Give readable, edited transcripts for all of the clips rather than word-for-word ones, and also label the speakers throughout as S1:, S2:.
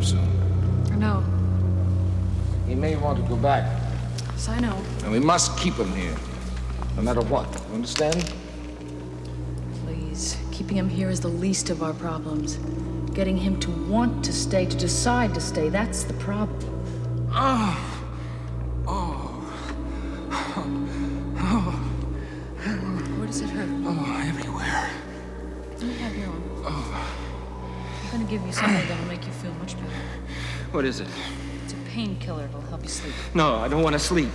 S1: soon.
S2: I know.
S1: He may want to go back.
S2: Yes, I know.
S1: And we must keep him here, no matter what. You understand?
S2: Please, keeping him here is the least of our problems. Getting him to want to stay, to decide to stay, that's the problem. Where does it hurt?
S1: Oh, everywhere.
S2: Let me have your arm. I'm gonna give you something that'll make you feel much better.
S3: What is it?
S2: It's a painkiller. It'll help you sleep.
S3: No, I don't want to sleep.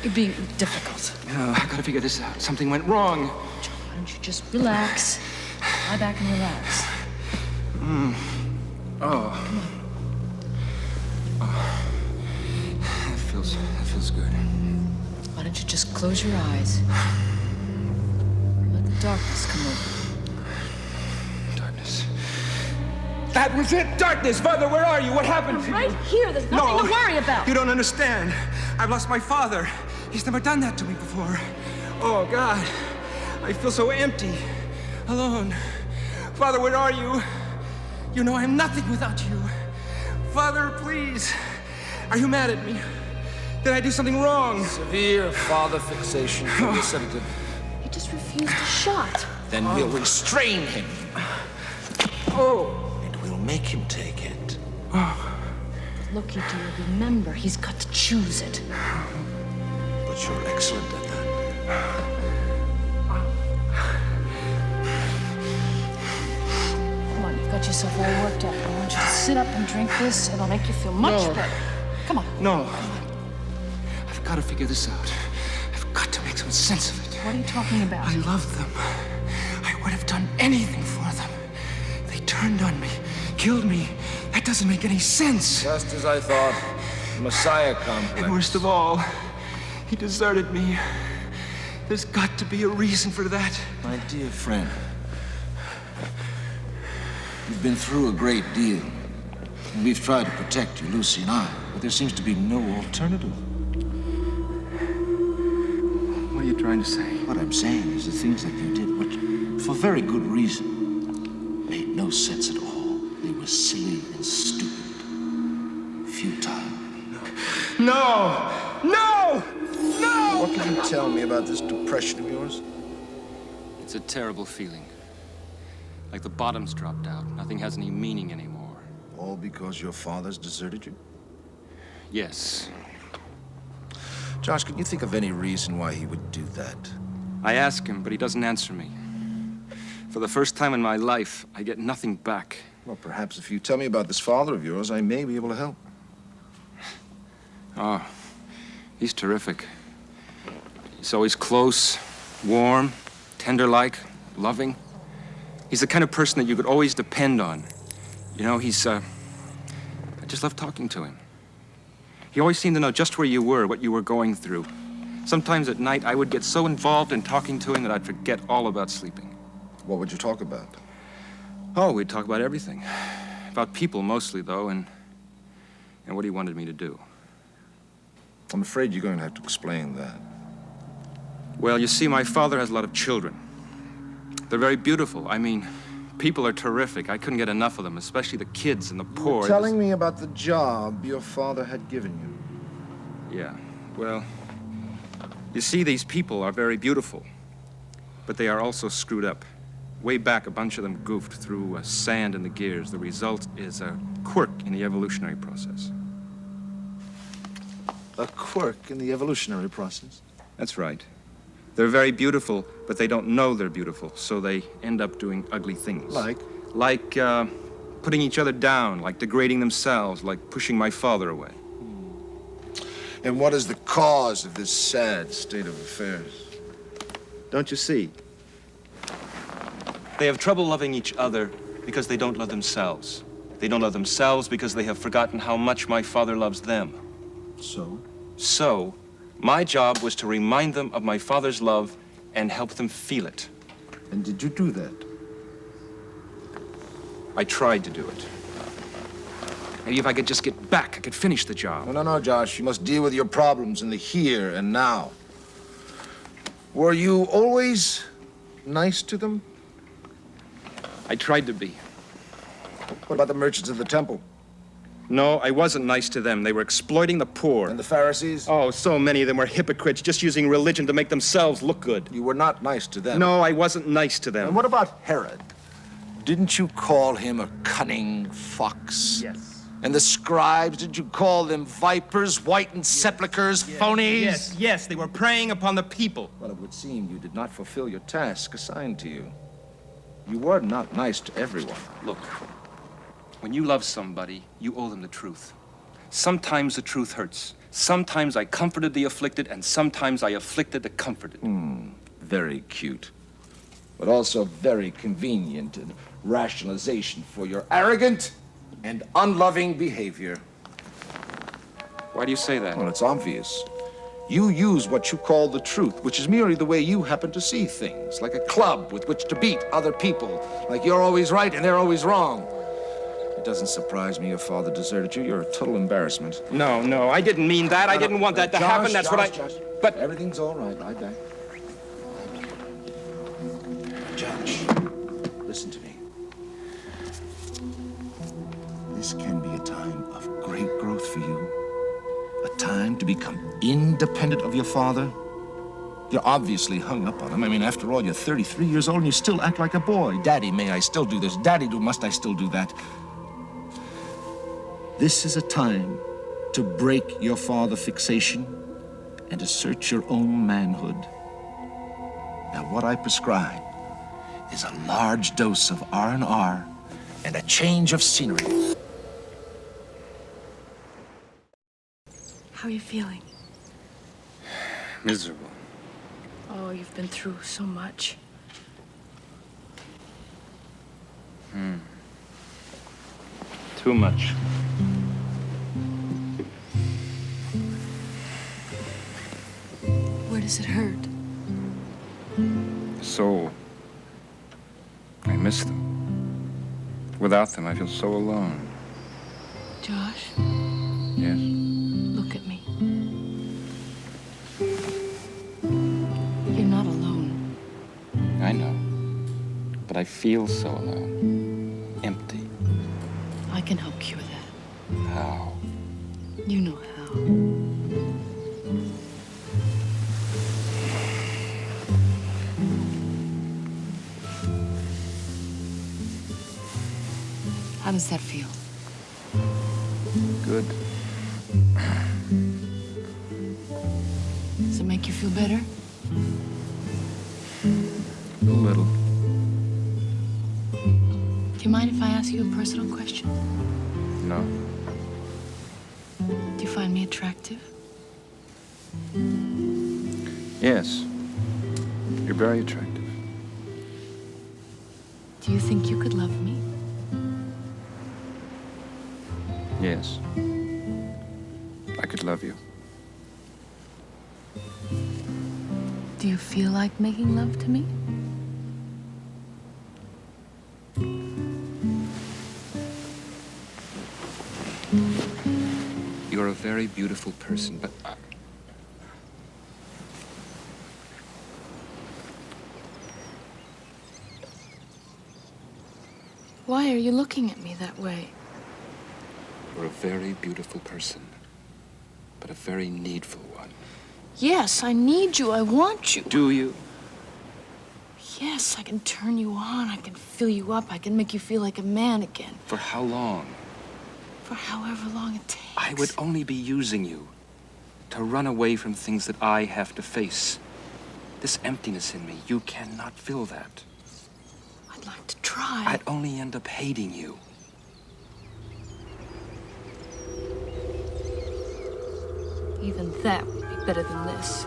S2: You're being difficult.
S3: No, I gotta figure this out. Something went wrong.
S2: John, why don't you just relax? Lie back and relax.
S3: That feels good.
S2: Why don't you just close your eyes? Let the darkness come over.
S3: Darkness. That was it! Darkness! Mother, where are you? What happened to you?
S2: Right here. There's nothing to worry about.
S3: You don't understand. I've lost my father. He's never done that to me before. Oh, God. I feel so empty. Alone. Father, where are you? You know I'm nothing without you. Father, please. Are you mad at me? Did I do something wrong?
S1: Severe father fixation for the sedative.
S2: He just refused a shot.
S1: Then we'll restrain him. And we'll make him take it.
S2: Looky, dear, remember, he's got to choose it.
S1: But you're excellent at that.
S2: Come on, you've got yourself all worked up. I want you to sit up and drink this. It'll make you feel much better. Come on.
S3: No. I've got to figure this out. I've got to make some sense of it.
S2: What are you talking about?
S3: I love them. I would have done anything for them. They turned on me, killed me. That doesn't make any sense.
S1: Just as I thought. Messiah complex.
S3: And worst of all, he deserted me. There's got to be a reason for that.
S1: My dear friend, you've been through a great deal. And we've tried to protect you, Lucy and I, but there seems to be no alternative.
S3: What are you trying to say?
S1: What I'm saying is the things that you did, which, for very good reason, made no sense at all. They were silly and stupid, futile.
S3: No! No! No!
S1: What can you tell me about this depression of yours?
S4: It's a terrible feeling. Like the bottom's dropped out. Nothing has any meaning anymore.
S1: All because your father's deserted you?
S4: Yes.
S1: Josh, can you think of any reason why he would do that?
S4: I ask him, but he doesn't answer me. For the first time in my life, I get nothing back.
S1: Well, perhaps if you tell me about this father of yours, I may be able to help.
S4: Oh, he's terrific. He's always close, warm, tender-like, loving. He's the kind of person that you could always depend on. You know, I just love talking to him. He always seemed to know just where you were, what you were going through. Sometimes at night, I would get so involved in talking to him that I'd forget all about sleeping.
S1: What would you talk about?
S4: Oh, we'd talk about everything. About people mostly, though, and what he wanted me to do.
S1: I'm afraid you're going to have to explain that.
S4: Well, you see, my father has a lot of children. They're very beautiful. I mean, people are terrific. I couldn't get enough of them, especially the kids and the poor.
S1: You're telling me about the job your father had given you.
S4: Yeah, well, you see, these people are very beautiful, but they are also screwed up. Way back, a bunch of them goofed through sand in the gears. The result is a quirk in the evolutionary process.
S1: A quirk in the evolutionary process?
S4: That's right. They're very beautiful, but they don't know they're beautiful, so they end up doing ugly things.
S1: Like?
S4: Like putting each other down, like degrading themselves, like pushing my father away.
S1: And what is the cause of this sad state of affairs?
S4: Don't you see? They have trouble loving each other because they don't love themselves. They don't love themselves because they have forgotten how much my father loves them. So, my job was to remind them of my father's love and help them feel it.
S1: And did you do that?
S4: I tried to do it. Maybe if I could just get back, I could finish the job.
S1: No, Josh. You must deal with your problems in the here and now. Were you always nice to them?
S4: I tried to be.
S1: What about the merchants of the temple?
S4: No, I wasn't nice to them. They were exploiting the poor.
S1: And the Pharisees?
S4: Oh, so many of them were hypocrites, just using religion to make themselves look good.
S1: You were not nice to them.
S4: No, I wasn't nice to them.
S1: And what about Herod? Didn't you call him a cunning fox?
S4: Yes.
S1: And the scribes, did you call them vipers, whitened sepulchres, phonies?
S4: Yes, they were preying upon the people.
S1: Well, it would seem you did not fulfill your task assigned to you. You were not nice to everyone.
S4: Look, when you love somebody, you owe them the truth. Sometimes the truth hurts. Sometimes I comforted the afflicted, and sometimes I afflicted the comforted.
S1: Very cute. But also very convenient and rationalization for your arrogant and unloving behavior.
S4: Why do you say that?
S1: Well, it's obvious. You use what you call the truth, which is merely the way you happen to see things, like a club with which to beat other people, like you're always right and they're always wrong. It doesn't surprise me your father deserted you. You're a total embarrassment.
S4: No, I didn't mean that. I didn't want that to happen. That's what I...
S1: Josh.
S4: But...
S1: Everything's all right. Lie back. Josh, listen to me. This can be a time of great growth for you. A time to become independent of your father. You're obviously hung up on him. I mean, after all, you're 33 years old and you still act like a boy. Daddy, may I still do this? Daddy, must I still do that? This is a time to break your father fixation and assert your own manhood. Now, what I prescribe is a large dose of R&R and a change of scenery.
S2: How are you feeling?
S4: Miserable.
S2: Oh, you've been through so much.
S4: Too much.
S2: Where does it hurt?
S4: So... I miss them. Without them, I feel so alone.
S2: Josh,
S4: Yes?
S2: look at me. You're not alone.
S4: I know. But I feel so alone. Empty.
S2: I can help cure that.
S4: How?
S2: You know how. How does that feel?
S4: Good.
S2: Does it make you feel better?
S4: A little.
S2: Do you mind if I ask you a personal question?
S4: No.
S2: Do you find me attractive?
S4: Yes. You're very attractive.
S2: Do you think you could love me?
S4: Yes. I could love you.
S2: Do you feel like making love to me?
S4: You're a very beautiful person, but...
S2: Why are you looking at me that way?
S4: You're a very beautiful person, but a very needful one.
S2: Yes, I need you. I want you.
S4: Do you?
S2: Yes, I can turn you on. I can fill you up. I can make you feel like a man again.
S4: For how long?
S2: For however long it takes.
S4: I would only be using you to run away from things that I have to face. This emptiness in me, you cannot fill that.
S2: I'd like to try.
S4: I'd only end up hating you.
S2: Even that would be better than this.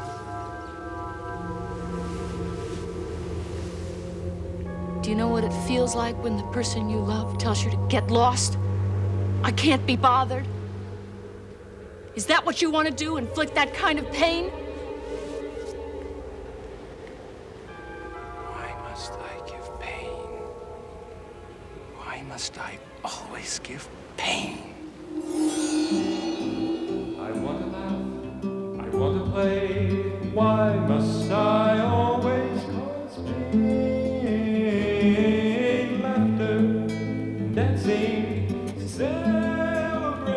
S2: Do you know what it feels like when the person you love tells you to get lost? I can't be bothered. Is that what you want to do? Inflict that kind of pain?
S4: Why must I give pain? Why must I always give pain?
S5: I want to laugh, I want to play. Why must I always cause pain? Laughter, dancing, celebrating.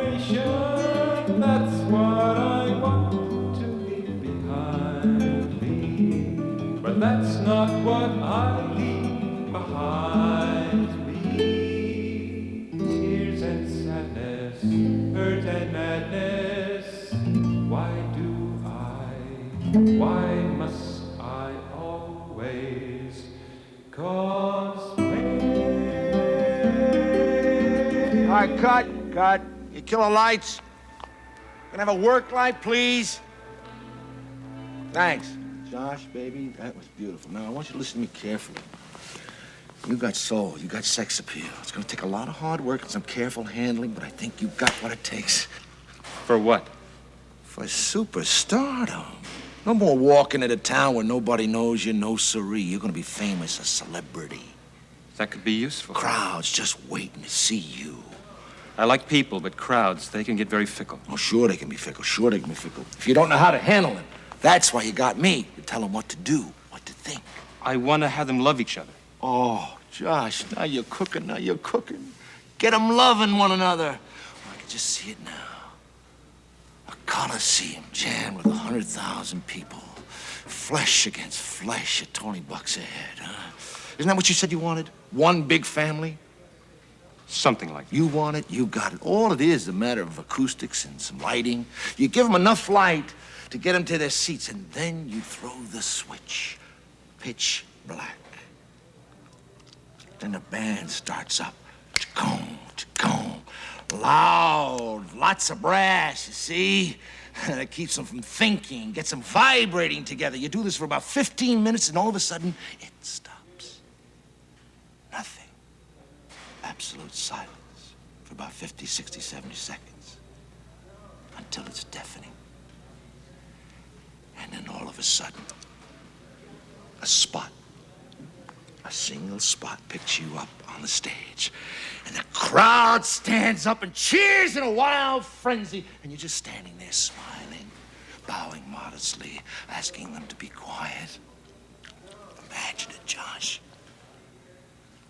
S5: that's what I want to leave behind me. But that's not what I leave behind me. Tears and sadness, hurt and madness. Why must I always cause pain?
S1: All right, cut. You kill the lights. Can I have a work light, please? Thanks. Josh, baby, that was beautiful. Now, I want you to listen to me carefully. You got soul, you got sex appeal. It's gonna take a lot of hard work and some careful handling, but I think you got what it takes.
S4: For what?
S1: For superstardom. No more walking into town where nobody knows you, no siree. You're gonna be famous, a celebrity.
S4: That could be useful.
S1: Crowds just waiting to see you.
S4: I like people, but crowds, they can get very fickle.
S1: Oh, sure they can be fickle, If you don't know how to handle them, that's why you got me to tell them what to do, what to think.
S4: I want to have them love each other.
S1: Oh, Josh, now you're cooking. Get them loving one another. I can just see it now. A Coliseum jammed with 100,000 people. Flesh against flesh at $20 a head, huh? Isn't that what you said you wanted? One big family?
S4: Something like that.
S1: You want it, you got it. All it is a matter of acoustics and some lighting. You give them enough light to get them to their seats, and then you throw the switch. Pitch black. Then the band starts up. Chacon. Loud. Lots of brass, you see? That keeps them from thinking, gets them vibrating together. You do this for about 15 minutes, and all of a sudden, it stops. Nothing. Absolute silence for about 50, 60, 70 seconds. Until it's deafening. And then all of a sudden, a spot. A single spot picks you up on the stage. And the crowd stands up and cheers in a wild frenzy. And you're just standing there smiling, bowing modestly, asking them to be quiet. Imagine it, Josh.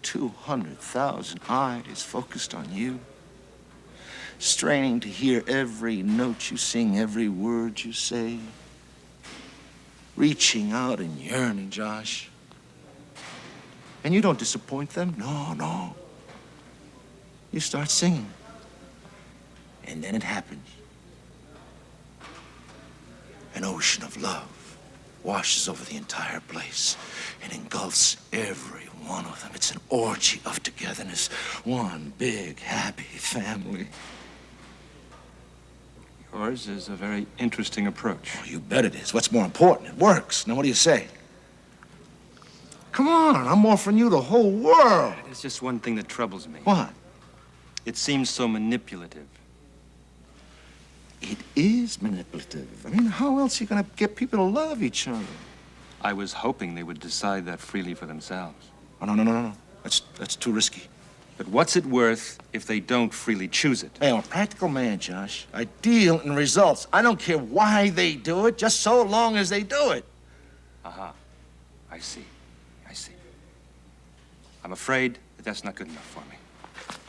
S1: 200,000 eyes focused on you. Straining to hear every note you sing, every word you say. Reaching out and yearning, Josh. And you don't disappoint them. No. You start singing. And then it happens. An ocean of love washes over the entire place and engulfs every one of them. It's an orgy of togetherness. One big, happy family.
S4: Yours is a very interesting approach.
S1: Oh, you bet it is. What's more important? It works. Now, what do you say? Come on, I'm offering you the whole world.
S4: There's just one thing that troubles me.
S1: What?
S4: It seems so manipulative.
S1: It is manipulative. I mean, how else are you going to get people to love each other?
S4: I was hoping they would decide that freely for themselves.
S1: Oh, no. That's too risky.
S4: But what's it worth if they don't freely choose it?
S1: Hey, I'm a practical man, Josh. I deal in results. I don't care why they do it, just so long as they do it.
S4: Aha. I see. I'm afraid that that's not good enough for me.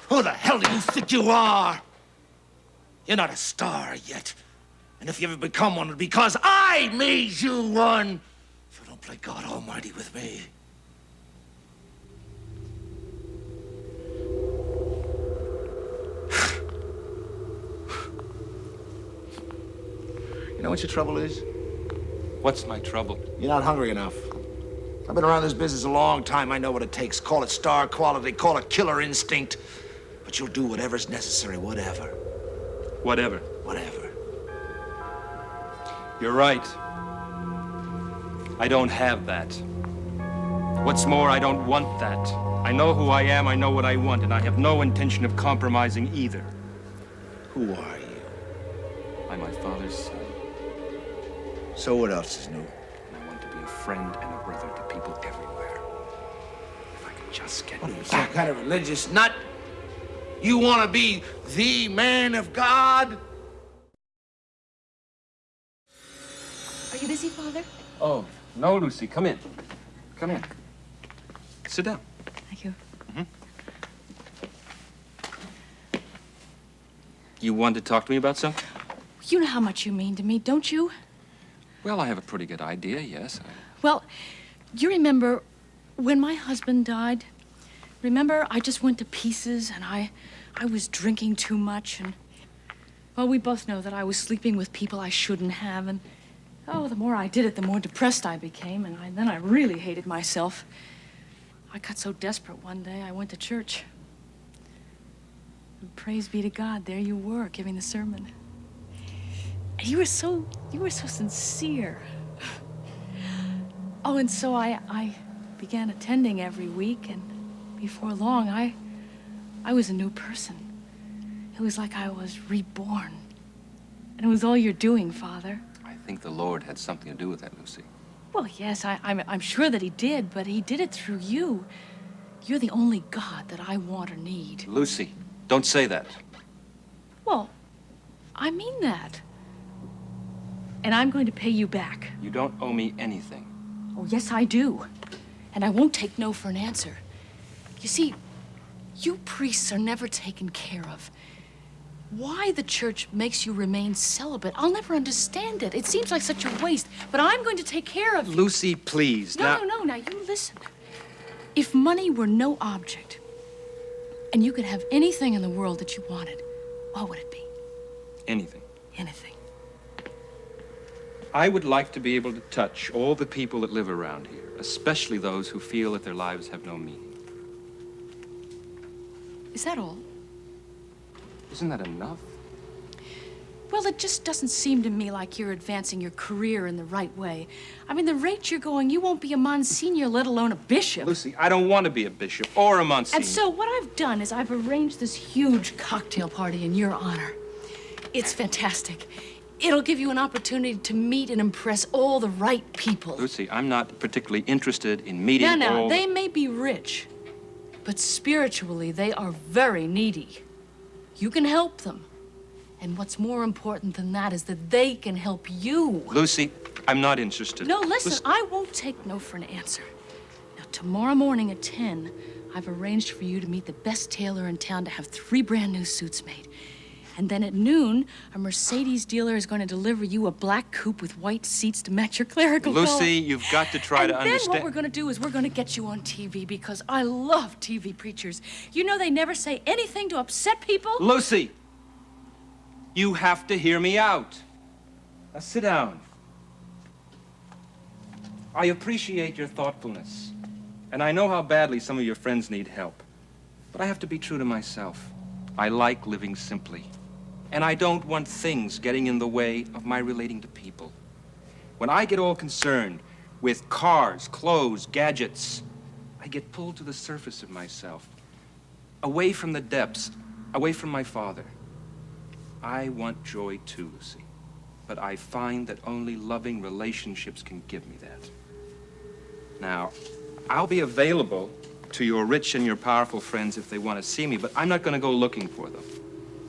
S1: Who the hell do you think you are? You're not a star yet. And if you ever become one, it'll be because I made you one. So don't play God Almighty with me. You know what your trouble is?
S4: What's my trouble?
S1: You're not hungry enough. I've been around this business a long time. I know what it takes. Call it star quality, call it killer instinct. But you'll do whatever's necessary, whatever.
S4: Whatever. You're right. I don't have that. What's more, I don't want that. I know who I am, I know what I want, and I have no intention of compromising either.
S1: Who are you?
S4: I'm my father's son.
S1: So what else is new?
S4: And I want to be a friend and a brother to people everywhere. If I could just get
S1: What are you, some kind of religious nut? You want to be the man of God?
S2: Are you busy, Father?
S4: Oh, no, Lucy, come in. Come in. Sit down.
S2: Thank you.
S4: You wanted to talk to me about something?
S2: You know how much you mean to me, don't you?
S4: Well, I have a pretty good idea, yes.
S2: Well, you remember when my husband died? Remember, I just went to pieces and I was drinking too much and, well, we both know that I was sleeping with people I shouldn't have and, oh, the more I did it, the more depressed I became and then I really hated myself. I got so desperate one day, I went to church. And praise be to God, there you were, giving the sermon. And you were so sincere. Oh, and so I began attending every week, and before long, I was a new person. It was like I was reborn. And it was all your doing, Father.
S4: I think the Lord had something to do with that, Lucy.
S2: Well, yes, I'm sure that he did, but he did it through you. You're the only God that I want or need.
S4: Lucy, don't say that.
S2: Well, I mean that. And I'm going to pay you back.
S4: You don't owe me anything.
S2: Oh, yes, I do. And I won't take no for an answer. You see, you priests are never taken care of. Why the church makes you remain celibate, I'll never understand it. It seems like such a waste, but I'm going to take care of you.
S4: Lucy, please.
S2: No, now you listen. If money were no object, and you could have anything in the world that you wanted, what would it be?
S4: Anything.
S2: Anything.
S4: I would like to be able to touch all the people that live around here, especially those who feel that their lives have no meaning.
S2: Is that all?
S4: Isn't that enough?
S2: Well, it just doesn't seem to me like you're advancing your career in the right way. I mean, the rate you're going, you won't be a Monsignor, let alone a bishop.
S4: Lucy, I don't want to be a bishop or a Monsignor.
S2: And so what I've done is I've arranged this huge cocktail party in your honor. It's fantastic. It'll give you an opportunity to meet and impress all the right people.
S4: Lucy, I'm not particularly interested in meeting all...
S2: Now, they may be rich, but spiritually, they are very needy. You can help them. And what's more important than that is that they can help you.
S4: Lucy, I'm not interested.
S2: No, listen, I won't take no for an answer. Now, tomorrow morning at 10, I've arranged for you to meet the best tailor in town to have 3 brand new suits made. And then at noon, a Mercedes dealer is going to deliver you a black coupe with white seats to match your clerical color.
S4: Lucy, you've got to try to understand.
S2: And then what we're going to do is we're going to get you on TV because I love TV preachers. You know they never say anything to upset people.
S4: Lucy, you have to hear me out. Now sit down. I appreciate your thoughtfulness. And I know how badly some of your friends need help. But I have to be true to myself. I like living simply. And I don't want things getting in the way of my relating to people. When I get all concerned with cars, clothes, gadgets, I get pulled to the surface of myself, away from the depths, away from my Father. I want joy too, Lucy, but I find that only loving relationships can give me that. Now, I'll be available to your rich and your powerful friends if they want to see me, but I'm not going to go looking for them.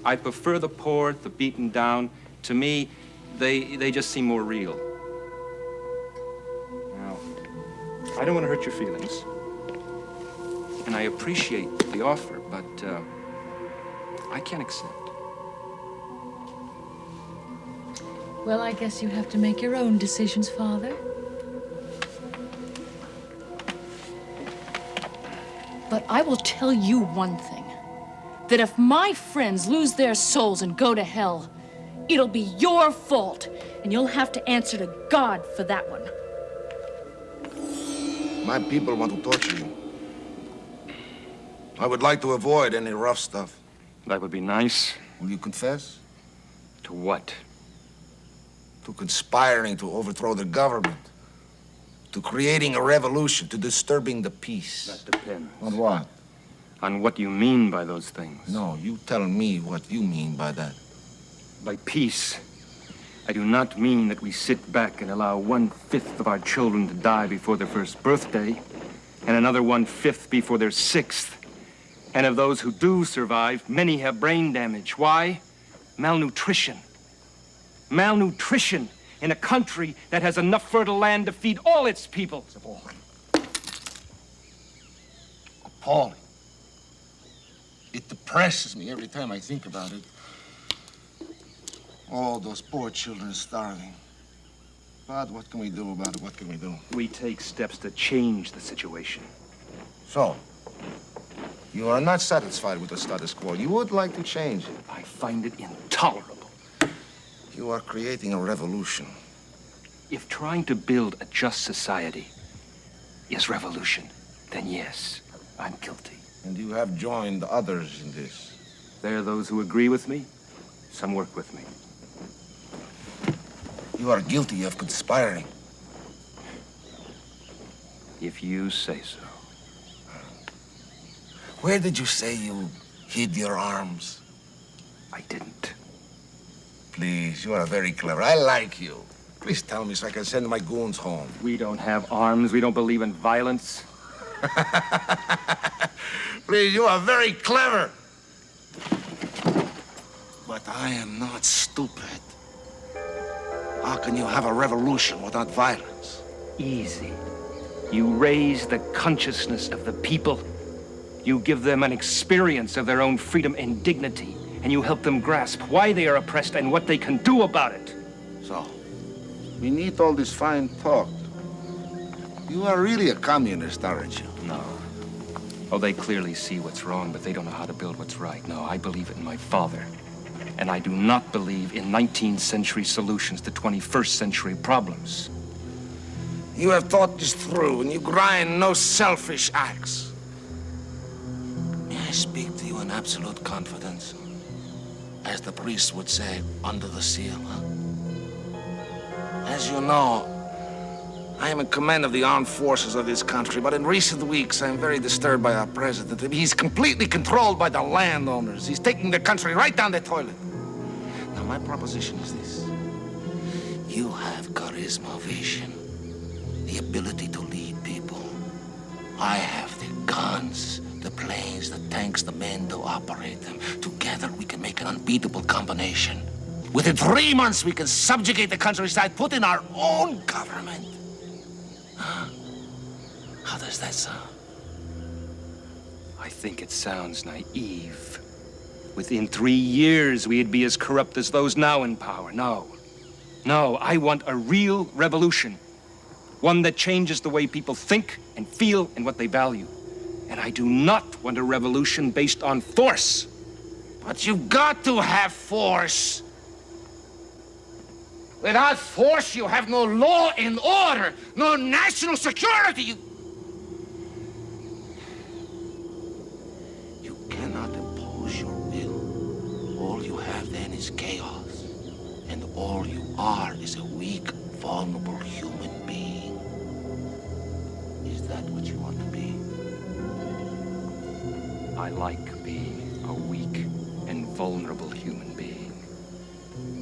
S4: I prefer the poor, the beaten down. To me, they just seem more real. Now, I don't want to hurt your feelings. And I appreciate the offer, but I can't accept.
S2: Well, I guess you have to make your own decisions, Father. But I will tell you one thing. That if my friends lose their souls and go to hell, it'll be your fault, and you'll have to answer to God for that one.
S1: My people want to torture you. I would like to avoid any rough stuff.
S4: That would be nice.
S1: Will you confess?
S4: To what?
S1: To conspiring to overthrow the government. To creating a revolution, to disturbing the peace.
S4: That depends.
S1: On what?
S4: On what you mean by those things.
S1: No, you tell me what you mean by that.
S4: By peace, I do not mean that we sit back and allow 1/5 of our children to die before their first birthday, and another 1/5 before their 6th. And of those who do survive, many have brain damage. Why? Malnutrition. Malnutrition in a country that has enough fertile land to feed all its people.
S1: It's appalling. Appalling. It depresses me every time I think about it. All those poor children starving. But what can we do about it? What can we do?
S4: We take steps to change the situation.
S1: So, you are not satisfied with the status quo. You would like to change it.
S4: I find it intolerable.
S1: You are creating a revolution.
S4: If trying to build a just society is revolution, then yes, I'm guilty.
S1: And you have joined others in this.
S4: There are those who agree with me. Some work with me.
S1: You are guilty of conspiring.
S4: If you say so.
S1: Where did you say you hid your arms?
S4: I didn't.
S1: Please, you are very clever. I like you. Please tell me so I can send my goons home.
S4: We don't have arms. We don't believe in violence.
S1: Please, you are very clever. But I am not stupid. How can you have a revolution without violence?
S4: Easy. You raise the consciousness of the people. You give them an experience of their own freedom and dignity, and you help them grasp why they are oppressed and what they can do about it.
S1: So, we need all this fine talk. You are really a communist, aren't you?
S4: No. Oh, they clearly see what's wrong, but they don't know how to build what's right. No, I believe in my father. And I do not believe in 19th century solutions to 21st century problems.
S1: You have thought this through, and you grind no selfish acts. May I speak to you in absolute confidence? As the priest would say, under the seal, huh? As you know, I am in command of the armed forces of this country, but in recent weeks, I am very disturbed by our president. He's completely controlled by the landowners. He's taking the country right down the toilet. Now, my proposition is this. You have charisma, vision, the ability to lead people. I have the guns, the planes, the tanks, the men to operate them. Together, we can make an unbeatable combination. Within 3 months, we can subjugate the countryside, put in our own government. Huh? How does that sound?
S4: I think it sounds naive. Within 3 years, we'd be as corrupt as those now in power. No. No, I want a real revolution. One that changes the way people think and feel and what they value. And I do not want a revolution based on force.
S1: But you've got to have force. Without force, you have no law and order, no national security. You cannot impose your will. All you have then is chaos. And all you are is a weak, vulnerable human being. Is that what you want to be?
S4: I like being a weak and vulnerable human being.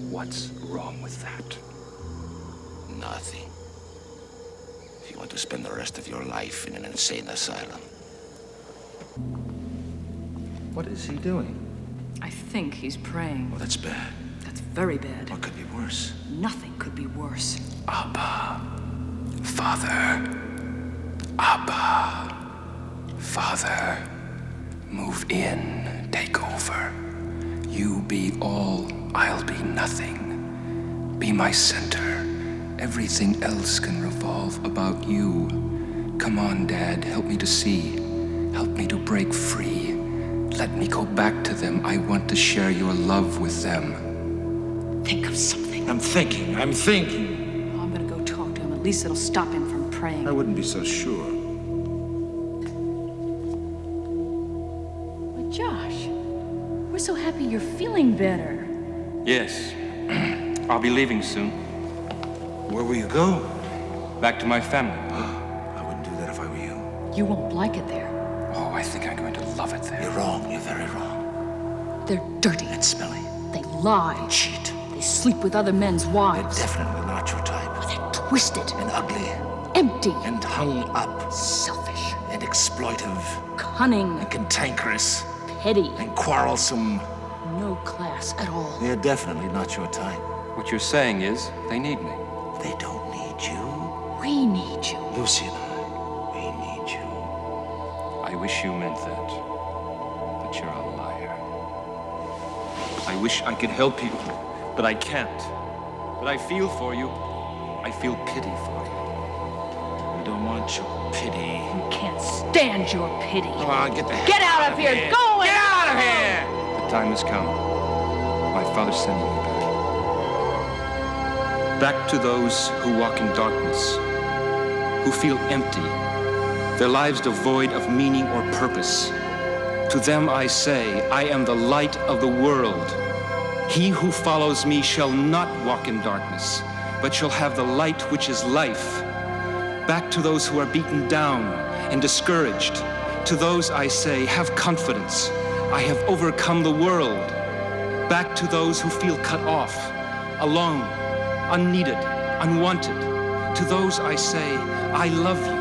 S4: What's wrong with that?
S1: Nothing. If you want to spend the rest of your life in an insane asylum. What is he doing?
S2: I think he's praying.
S1: Oh, that's bad.
S2: That's very bad.
S1: What could be worse?
S2: Nothing could be worse.
S4: Abba, Father. Abba, Father. Move in, take over. You be all, I'll be nothing. Be my center. Everything else can revolve about you. Come on, Dad, help me to see. Help me to break free. Let me go back to them. I want to share your love with them.
S2: Think of something.
S1: I'm thinking.
S2: Oh, I'm gonna go talk to him. At least it'll stop him from praying.
S1: I wouldn't be so sure.
S2: But Josh, we're so happy you're feeling better.
S4: Yes, I'll be leaving soon.
S1: Where will you go?
S4: Back to my family.
S1: I wouldn't do that if I were you.
S2: You won't like it there.
S4: Oh, I think I'm going to love it there.
S1: You're wrong. You're very wrong.
S2: They're dirty
S1: And smelly.
S2: They lie.
S1: Cheat.
S2: They sleep with other men's
S1: They're
S2: wives.
S1: definitely not your type.
S2: They're twisted.
S1: And ugly.
S2: Empty.
S1: And hung up.
S2: Selfish.
S1: And exploitive.
S2: Cunning.
S1: And cantankerous.
S2: Petty.
S1: And quarrelsome.
S2: No class at all.
S1: They're definitely not your type.
S4: What you're saying is, they need me.
S1: They don't need you.
S2: We need you.
S1: Lucy and I, we need you.
S4: I wish you meant that. But you're a liar. I wish I could help you. but I can't. But I feel for you. I feel pity for you.
S1: We don't want your pity.
S2: You can't stand your pity.
S1: Come on, get the heck
S2: Get out of here! Go!
S1: Get out of here!
S4: The time has come. My Father's sending me back. Back to those who walk in darkness, who feel empty, their lives devoid of meaning or purpose. To them I say, I am the light of the world. He who follows me shall not walk in darkness, but shall have the light which is life. Back to those who are beaten down and discouraged. To those I say, have confidence. I have overcome the world. Back to those who feel cut off, alone, unneeded, unwanted. To those I say, I love you.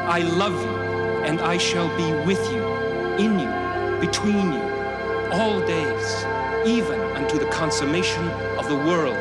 S4: I love you, and I shall be with you, in you, between you, all days, even unto the consummation of the world.